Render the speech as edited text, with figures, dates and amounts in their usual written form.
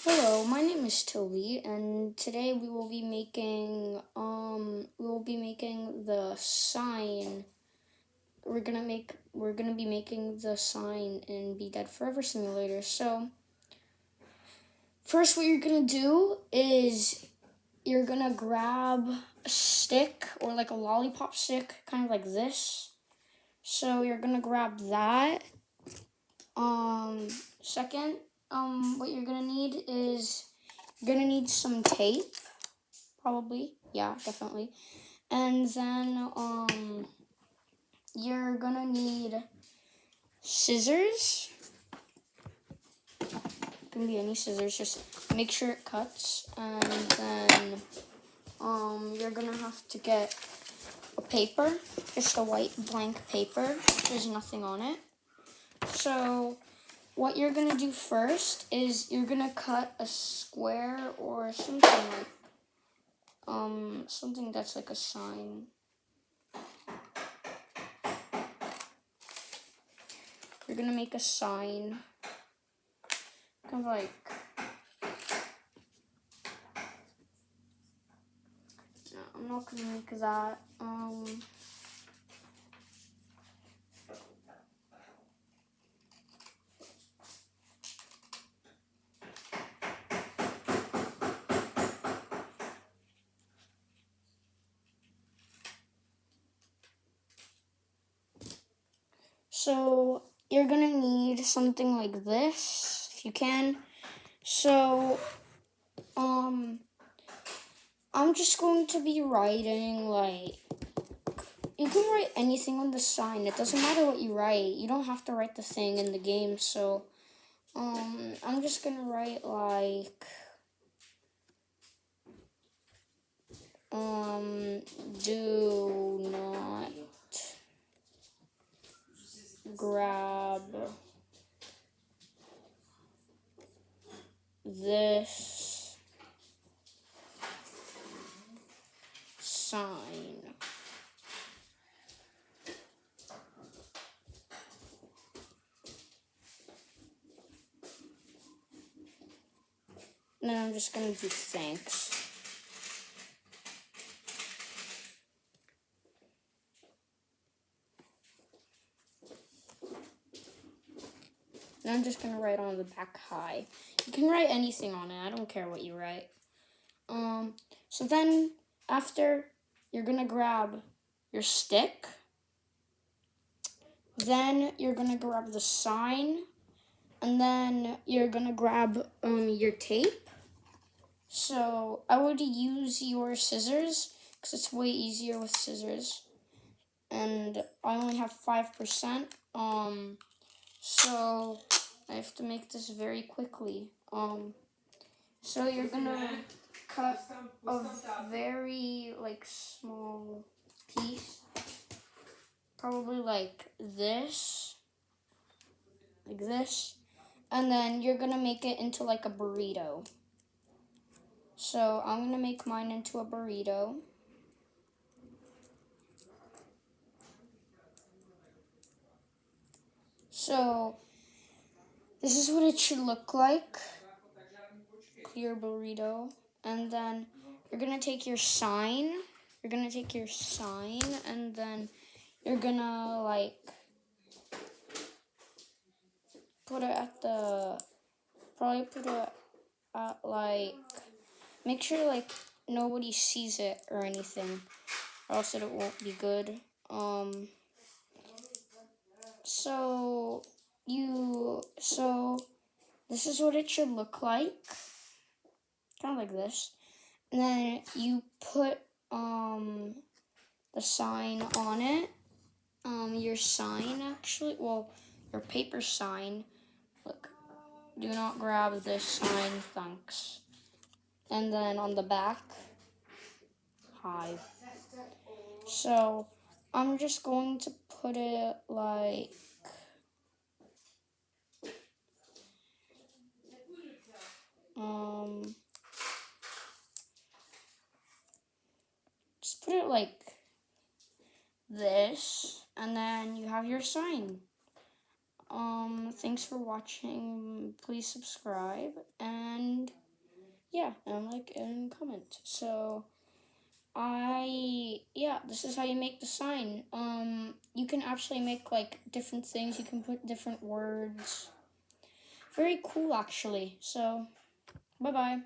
Hello, my name is Toby, and today we will be making the sign. We're gonna be making the sign in Be Dead Forever Simulator. So first, what you're gonna do is you're gonna grab a stick or like a lollipop stick, kind of like this. So you're gonna grab that. Second, what you're gonna need is you're gonna need some tape. Probably, yeah, definitely. And then you're gonna need scissors. It can be any scissors, just make sure it cuts. And then you're gonna have to get a paper, just a white blank paper. There's nothing on it. So what you're gonna do first is you're gonna cut a square or something like something that's like a sign. You're gonna make a sign, kind of like, no, I'm not gonna make that. So you're gonna need something like this, if you can. So, I'm just going to be writing, like, you can write anything on the sign. It doesn't matter what you write. You don't have to write the thing in the game. So, I'm just gonna write, like, do not grab this sign. And then I'm just gonna do thanks. And I'm just gonna write on the back hi. You can write anything on it. I don't care what you write. So then after, you're gonna grab your stick. Then you're gonna grab the sign. And then you're gonna grab your tape. So I would use your scissors because it's way easier with scissors. And I only have 5%. So I have to make this very quickly. So you're gonna cut a very like small piece, probably like this, and then you're gonna make it into like a burrito. So I'm gonna make mine into a burrito. So this is what it should look like, clear burrito. And then you're gonna take your sign. And then you're gonna like put it at like, make sure like nobody sees it or anything, or else it won't be good. So this is what it should look like, kind of like this. And then you put the sign on it. Your sign actually, well, your paper sign. Look, do not grab this sign, thanks. And then on the back, hi. So I'm just going to put it like, just put it like this, and then you have your sign. thanks for watching. Please subscribe and yeah, and like and comment. So this is how you make the sign. You can actually make like different things. You can put different words. Very cool, actually. So, bye bye.